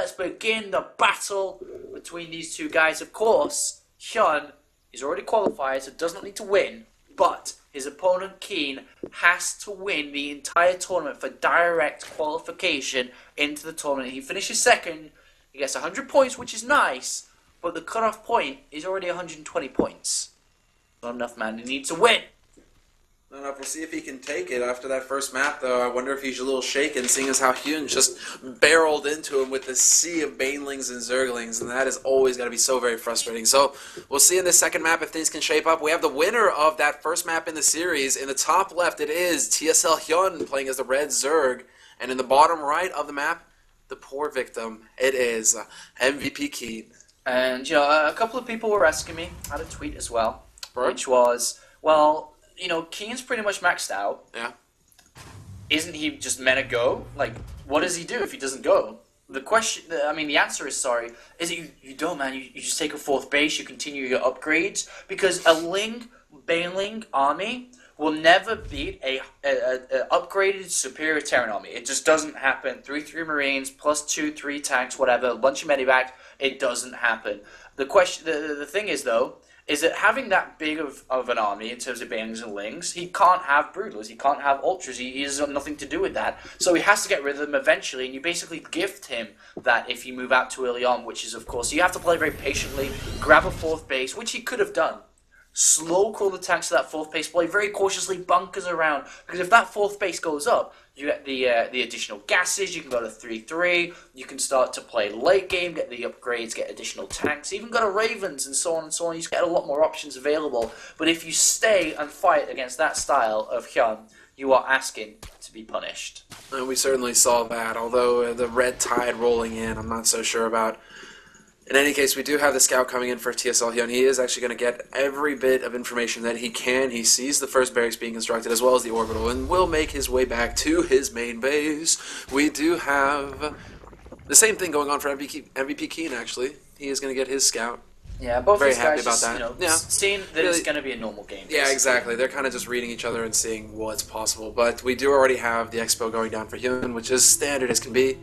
let's begin the battle between these two guys. Of course, Hyun is already qualified, so does not need to win, but his opponent, Keen, has to win the entire tournament for direct qualification into the tournament. He finishes second, he gets 100 points, which is nice, but the cutoff point is already 120 points. Not enough, man. He needs to win. Not enough. We'll see if he can take it after that first map, though. I wonder if he's a little shaken, seeing as how Hyun just barreled into him with the sea of Banelings and Zerglings, and that has always got to be so very frustrating. So we'll see in this second map if things can shape up. We have the winner of that first map in the series. In the top left, it is TSL.Hyun playing as the red Zerg, and in the bottom right of the map, the poor victim, it is MvP.Keen. And, you know, a couple of people were asking me, I had a tweet as well, which was, well, you know, Keen's pretty much maxed out. Yeah. Isn't he just meant to go? Like, what does he do if he doesn't go? The question, the answer is, is that you don't, man. You just take a fourth base, you continue your upgrades, because a Baneling army will never beat a upgraded superior Terran army. It just doesn't happen. 3 Marines, plus 2-3 tanks, whatever, a bunch of medivac, it doesn't happen. The question, the thing is, though, is that having that big of an army in terms of Banelings and Lings, he can't have Broodlers, he can't have Ultras, he has nothing to do with that. So he has to get rid of them eventually, and you basically gift him that if you move out too early on, which is, of course, you have to play very patiently, grab a fourth base, which he could have done. Slow crawl the tanks to that fourth base, play very cautiously, bunkers around, because if that fourth base goes up, you get the additional gases, you can go to 3-3, you can start to play late game, get the upgrades, get additional tanks, even go to Ravens and so on and so on. You just get a lot more options available. But if you stay and fight against that style of Hyun, you are asking to be punished. And we certainly saw that, although the red tide rolling in, I'm not so sure about. In any case, we do have the scout coming in for TSL.Hyun. He is actually going to get every bit of information that he can. He sees the first barracks being constructed as well as the orbital and will make his way back to his main base. We do have the same thing going on for MvP.Keen, actually. He is going to get his scout. Yeah, both very these happy guys about just, that. you know, Yeah. seeing that Really, it's going to be a normal game. Yeah, exactly. They're kind of just reading each other and seeing what's possible. But we do already have the expo going down for Hyun, which is standard as can be.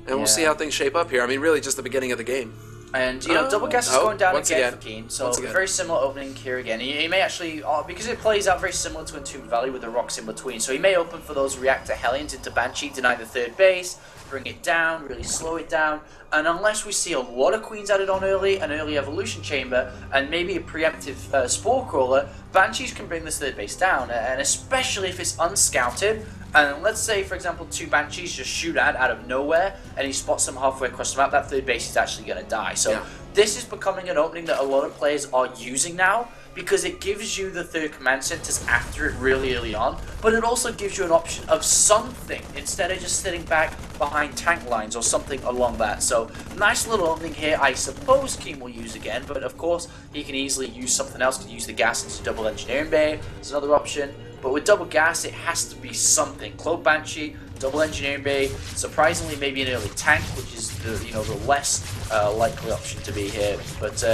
And we'll see how things shape up here. I mean, really just the beginning of the game. And, you know, double gas is going down again for Keen, so Once again. very similar opening here again. He may actually, because it plays out very similar to Entombed Valley with the rocks in between, so he may open for those reactor Hellions into Banshee, deny the third base, bring it down, really slow it down, and unless we see a lot of Queens added on early, an early Evolution Chamber, and maybe a preemptive Spore Crawler, Banshees can bring this third base down, and especially if it's unscouted. And let's say, for example, 2 Banshees just shoot out of nowhere, and he spots them halfway across the map, that third base is actually going to die. So this is becoming an opening that a lot of players are using now, because it gives you the third command centers after it really early on, but it also gives you an option of something, instead of just sitting back behind tank lines or something along that. So, nice little opening here, I suppose Keen will use again, but of course, he can easily use something else, could use the gas into double engineering bay, it's another option. But with double gas, it has to be something. Cloak Banshee, double engineering bay, surprisingly maybe an early tank, which is the less likely option to be here. But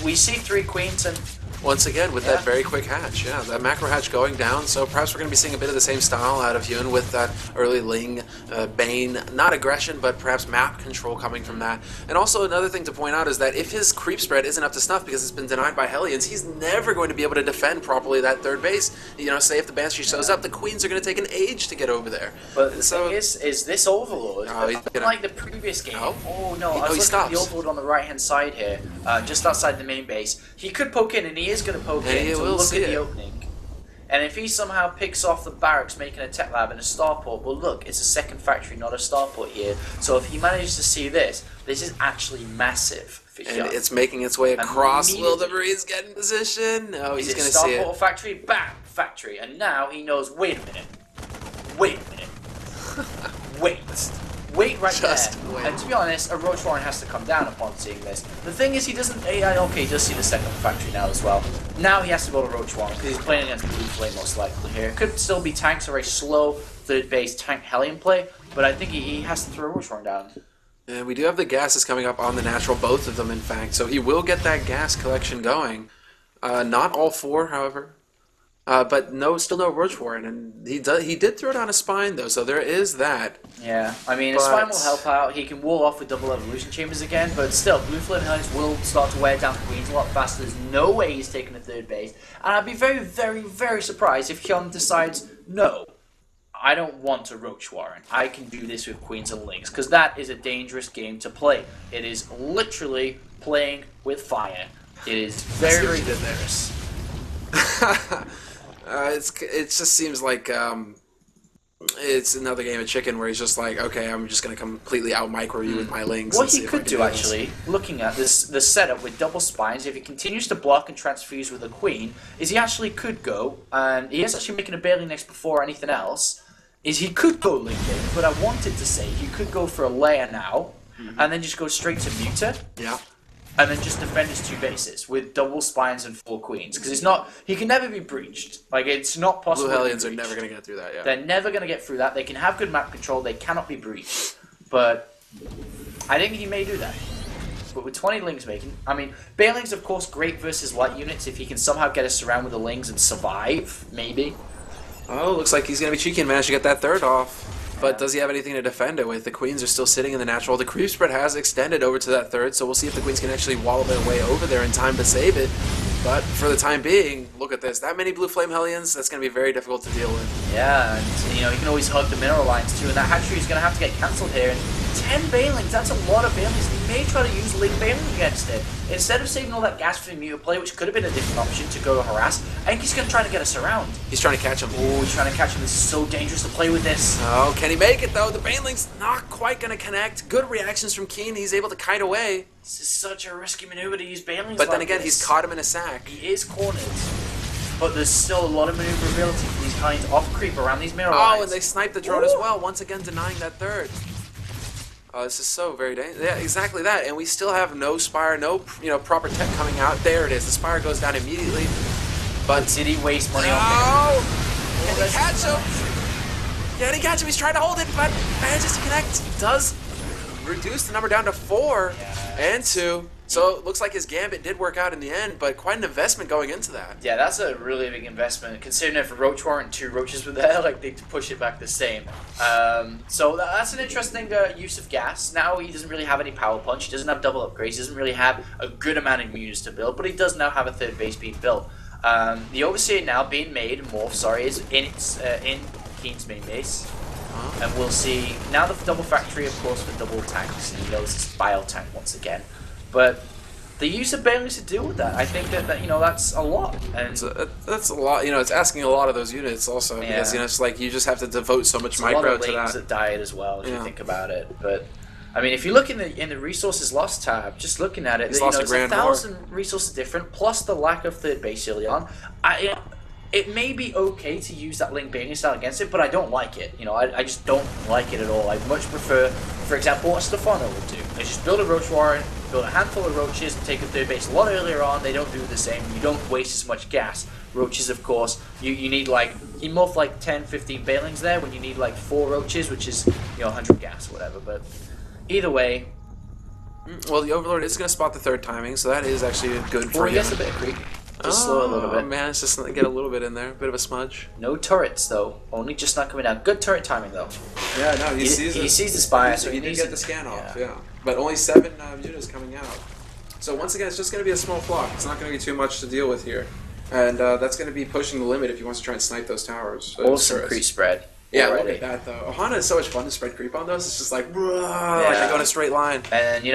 we see 3 Queens, and once again, with that very quick hatch, that macro hatch going down, so perhaps we're going to be seeing a bit of the same style out of Hyun with that early Ling, Bane, not aggression, but perhaps map control coming from that. And also another thing to point out is that if his creep spread isn't up to snuff because it's been denied by Hellions, he's never going to be able to defend properly that third base. You know, say if the Banshee shows up, the Queens are going to take an age to get over there. But the thing is this Overlord, like the previous game, I was looking at the Overlord on the right-hand side here, just outside the main base. He could poke in, and he is going to poke in to look at the opening. And if he somehow picks off the barracks making a tech lab and a starport, well look, it's a second factory, not a starport here. So if he manages to see this, this is actually massive for Hyun. And it's making its way across. Will the Marines get in position? No, he's going to see it. Starport or factory? Bam! Factory. And now he knows, wait a minute. Wait right there. Wait. And to be honest, a Roach Warren has to come down upon seeing this. The thing is, he doesn't... Okay, he does see the second factory now as well. Now he has to go to Roach Warren, because he's playing against Blue Flame most likely here. It could still be tanks, a very slow third base tank Hellion play, but I think he has to throw Roach Warren down. And we do have the gases coming up on the natural, both of them in fact, so he will get that gas collection going. Not all 4, however. But no, still no Roach Warren, and he did throw down a Spine though, so there is that. Yeah, I mean, a Spine will help out. He can wall off with double evolution chambers again, but still, Blue Flame Hellions will start to wear down Queens a lot faster. There's no way he's taking a third base, and I'd be very, very, very surprised if Hyun decides, no, I don't want to Roach Warren. I can do this with Queens and Lynx, because that is a dangerous game to play. It is literally playing with fire. It is very, very dangerous. It just seems like it's another game of chicken where he's just like, okay, I'm just going to completely out-micro you with my links. What he could do, actually, looking at the setup with double spines, if he continues to block and transfuse with a queen, is he actually could go, and he is actually making a Bailey next before anything else, is he could go Link in, but I wanted to say he could go for a layer now, and then just go straight to Muta. Yeah. And then just defend his 2 bases with double spines and 4 queens. Because he can never be breached. Like, it's not possible. Blue Hellions are never going to get through that, yeah. They're never going to get through that. They can have good map control. They cannot be breached. But I think he may do that. But with 20 Lings making... I mean, Bailing's, of course, great versus light units. If he can somehow get us around with the Lings and survive, maybe. Oh, looks like he's going to be cheeky and manage to get that third off. But does he have anything to defend it with? The queens are still sitting in the natural. The creep spread has extended over to that third, so we'll see if the queens can actually wallow their way over there in time to save it. But for the time being, look at this. That many Blue Flame Hellions, that's going to be very difficult to deal with. Yeah, and you can always hug the mineral lines too, and that hatchery is going to have to get cancelled here. And 10 Bailings, that's a lot of Bailings. He may try to use Link Bailing against it. Instead of saving all that gas for the Muta play, which could have been a different option to go harass, I think he's going to try to get us around. He's trying to catch him. Oh, he's trying to catch him. This is so dangerous to play with this. Oh, can he make it though? The Baneling's not quite going to connect. Good reactions from Keen. He's able to kite away. This is such a risky maneuver to use Banelings. But then again, he's caught him in a sack. He is cornered. But there's still a lot of maneuverability for these kinds off creep around these mirror lines. Oh, and they sniped the drone as well, once again denying that third. Oh, this is so very dangerous. Yeah, exactly that. And we still have no Spire, no proper tech coming out. There it is. The Spire goes down immediately. But did he waste money on Oh! Can he catch him? Can he catch him? He's trying to hold it, but manages to connect. Does reduce the number down to 4 and 2. So it looks like his gambit did work out in the end, but quite an investment going into that. Yeah, that's a really big investment, considering if a Roach Warren and 2 Roaches were there, like they push it back the same. So that's an interesting use of gas. Now he doesn't really have any power punch, he doesn't have double upgrades, he doesn't really have a good amount of units to build, but he does now have a third base being built. The Overseer now being made, is in Keen's main base. And we'll see, now the double factory, of course, for double tanks, and this is bio tank once again. But the use of Bailey's to deal with that, I think that that's a lot. And that's a lot. It's asking a lot of those units also. Yeah. Because it's like you just have to devote so much micro to that. A lot of to lanes that died as well, if you think about it. But I mean, if you look in the resources lost tab, just looking at it, it's 1,000 resources different plus the lack of third base early on. It may be okay to use that Link Bailing style against it, but I don't like it. I just don't like it at all. I much prefer, for example, what Stefano would do. They just build a Roach Warren, build a handful of Roaches, and take a third base a lot earlier on. They don't do the same. You don't waste as much gas. Roaches, of course, you need he morphed like 10, 15 Bailings there when you need like 4 Roaches, which is 100 gas or whatever. But either way. Well, the Overlord is going to spot the third timing, so that is actually good for him. He gets a bit of creep. Just slow a little bit. Man, it's just get a little bit in there, a bit of a smudge. No turrets though, only just not coming out. Good turret timing though. Yeah, no, he sees the Spire, so he did get the scan off. Yeah, but only 7 units coming out. So once again, it's just going to be a small flock. It's not going to be too much to deal with here, and that's going to be pushing the limit if he wants to try and snipe those towers. Awesome creep spread. Yeah, look at that though. Ohana is so much fun to spread creep on those. It's just like, like you're going a straight line. And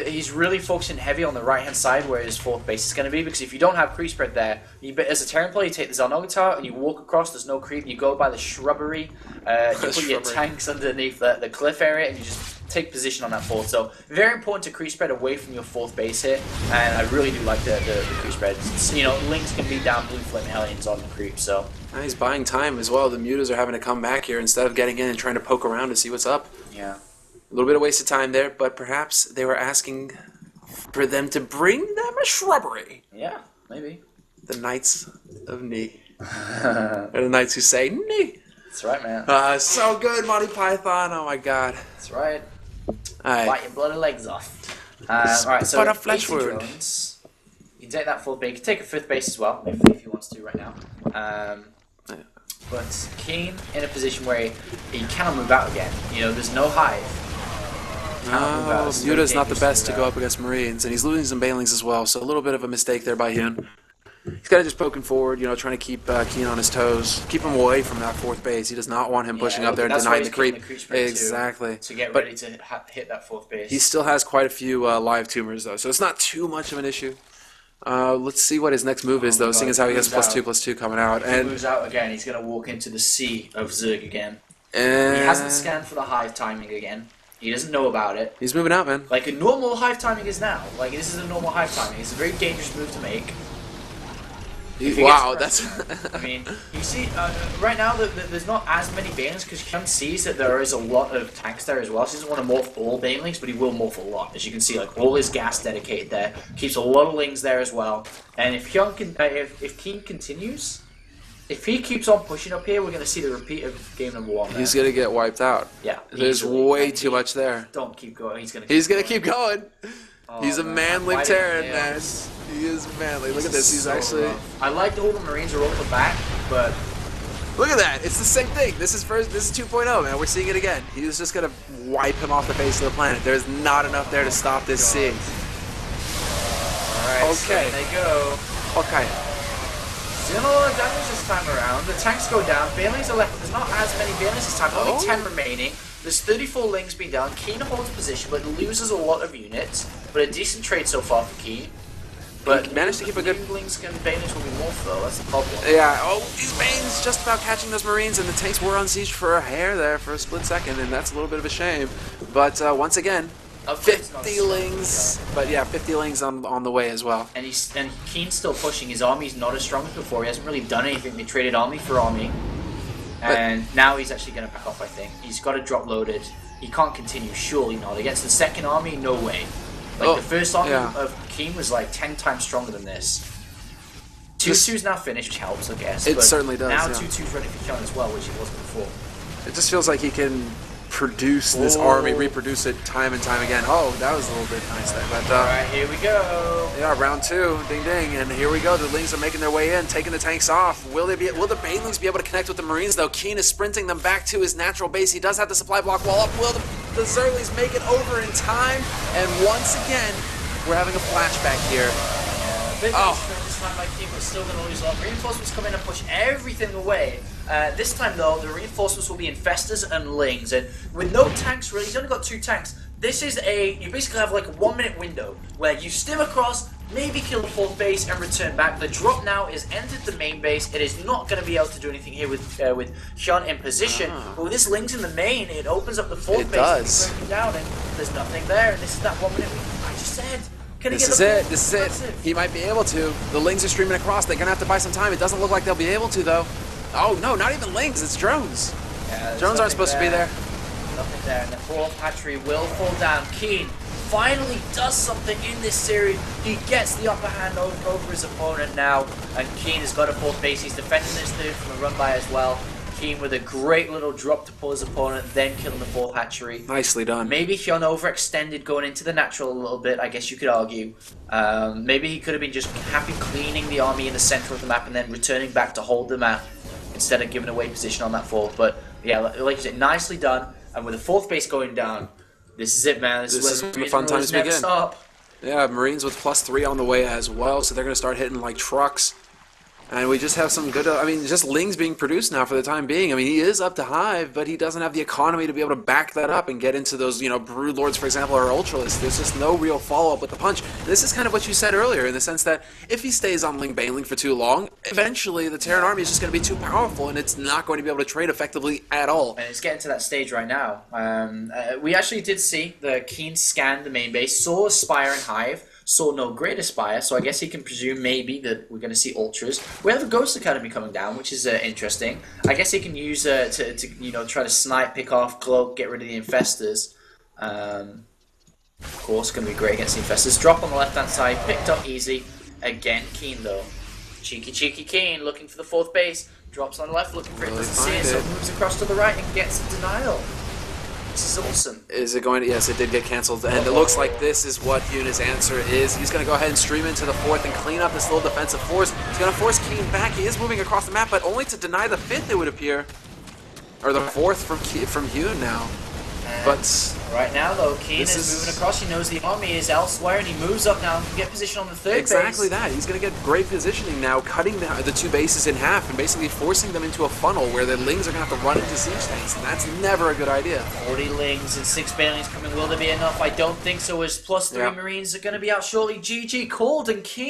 he's really focusing heavy on the right hand side where his 4th base is going to be, because if you don't have creep spread there, as a Terran player, you take the Xel'Nogatar and you walk across. There's no creep. You go by the shrubbery. You put your tanks underneath the cliff area, and you just take position on that 4th. So very important to creep spread away from your 4th base hit. And I really do like the creep spread. Lynx can beat down Blue Flame Hellions on the creep. So. And he's buying time as well. The Mutas are having to come back here instead of getting in and trying to poke around to see what's up. Yeah. A little bit of wasted time there, but perhaps they were asking for them to bring them a shrubbery. Yeah, maybe. The Knights of Ni. They're the Knights who say Ni. That's right, man. So good, Monty Python. Oh my god. That's right. Alright. Bite your bloody legs off. Alright, so a flesh wound. You can take that 4th base. You can take a 5th base as well, if he wants to right now. But Keen in a position where he cannot move out again. You know, there's no hive. No, Yuta's not the best to go up against Marines, and he's losing some Banelings as well, so a little bit of a mistake there by Hyun. He's got to just poking forward, you know, trying to keep Keen on his toes, keep him away from that fourth base. He does not want him pushing up there and denying the creep. Exactly. To get ready to hit that fourth base. He still has quite a few live tumors, though, so it's not too much of an issue. Let's see what his next move is, though, seeing as how he has +2/+2 coming out. If he moves out again, he's going to walk into the sea of Zerg again. He hasn't scanned for the hive timing again. He doesn't know about it. He's moving out, man. Like a normal hive timing is now. Like, this is a normal hive timing. It's a very dangerous move to make. Wow, that's... I mean, you see, right now there's not as many Banelings because Hyun sees that there is a lot of tanks there as well. So he doesn't want to morph all Banelings, but he will morph a lot. As you can see, like all his gas dedicated there. Keeps a lot of Lings there as well. And if Hyun can, if Keen continues, if he keeps on pushing up here, we're going to see the repeat of game number 1. He's going to get wiped out. Yeah. There's way too much there. Don't keep going. He's going to keep going. He's a manly Terran, man. He is manly. Look at this. He's actually... I like all the Marines are off the back, but... Look at that. It's the same thing. This is 2.0, man. We're seeing it again. He's just going to wipe him off the face of the planet. There's not enough there to stop this siege. Alright, okay. So they go. Okay. Doing a lot of damage this time around. The tanks go down. Banelings are left. There's not as many Banelings this time. Only 10 remaining. There's 34 Lings being down. Keen holds position, but loses a lot of units. But a decent trade so far for Keen. But he managed to keep a good... Lings and Banelings will be morphed though. That's the problem. Yeah. Oh, these Banes just about catching those Marines, and the tanks were on siege for a hair there for a split second, and that's a little bit of a shame. But once again, 50 Lings. But yeah, 50 Lings on the way as well. And Keen's still pushing. His army's not as strong as before. He hasn't really done anything. They traded army for army. And now he's actually going to back off, I think. He's got to drop loaded. He can't continue, surely not. Against the second army, no way. Like, the first army of Keen was like 10 times stronger than this. 2-2's now finished, which helps, I guess. It certainly does, now 2-2's ready for Hyun as well, which it wasn't before. It just feels like he can produce this army, reproduce it time and time again. Oh, that was a little bit nice there. But, alright, here we go. Yeah, round 2, ding ding, and here we go. The Lings are making their way in, taking the tanks off. Will the Banelings be able to connect with the Marines though? Keen is sprinting them back to his natural base. He does have the supply block wall up. Will the Zerglings make it over in time? And once again, we're having a flashback here. This time my team was still going to lose a lot. Reinforcements come in and push everything away. This time though, the reinforcements will be Infestors and Lings, and with no tanks really, he's only got 2 tanks. This is you basically have like a 1-minute window where you stim across, maybe kill the 4th base and return back. The drop now is entered the main base. It is not going to be able to do anything here with Hyun in position. But with this Lings in the main, it opens up the 4th base. It down, and there's nothing there. And this is that 1-minute window I just said. This is it. He might be able to. The Lings are streaming across. They're going to have to buy some time. It doesn't look like they'll be able to, though. Oh, no, not even Lings. It's drones. Yeah, drones aren't supposed to be there. Nothing there. And the 4th hatchery will fall down. Keen finally does something in this series. He gets the upper hand over his opponent now. And Keen has got a 4th base. He's defending this third from a run by as well. Keen with a great little drop to pull his opponent, then killing the 4th hatchery. Nicely done. Maybe Hyun overextended going into the natural a little bit, I guess you could argue. Maybe he could have been just happy cleaning the army in the center of the map and then returning back to hold the map instead of giving away position on that 4th. But yeah, like you said, nicely done. And with the 4th base going down, this is it, man. This is when the fun times begin. Stop. Yeah, Marines with +3 on the way as well, so they're going to start hitting like trucks. And we just have some good, just Lings being produced now for the time being. I mean, he is up to Hive, but he doesn't have the economy to be able to back that up and get into those, Brood Lords, for example, or Ultralists. There's just no real follow-up with the punch. And this is kind of what you said earlier, in the sense that if he stays on Ling Baneling for too long, eventually the Terran army is just going to be too powerful, and it's not going to be able to trade effectively at all. And it's getting to that stage right now. We actually did see the Keen scan the main base, saw Spire and Hive, saw no Great Aspire, so I guess he can presume maybe that we're going to see Ultras. We have a Ghost Academy coming down, which is interesting. I guess he can use to try to snipe, pick off, cloak, get rid of the Infestors. Of course, going to be great against the Infestors. Drop on the left-hand side, picked up easy. Again, Keen though. Cheeky Keen, looking for the 4th base. Drops on the left, looking for it, doesn't see it, so moves across to the right and gets a denial. This is awesome. Is it going to? Yes, it did get cancelled, and it looks like this is what Hyun's answer is. He's going to go ahead and stream into the 4th and clean up this little defensive force. He's going to force Keen back. He is moving across the map, but only to deny the 5th, it would appear. Or the 4th from Hyun now. But right now, though, Keen is moving across. He knows the army is elsewhere, and he moves up now and can get position on the 3rd base. Exactly that. He's going to get great positioning now, cutting the 2 bases in half and basically forcing them into a funnel where the Lings are going to have to run into siege tanks, and that's never a good idea. 40 Lings and 6 Banelings coming. Will there be enough? I don't think so, as +3 Marines are going to be out shortly. GG called, and Keen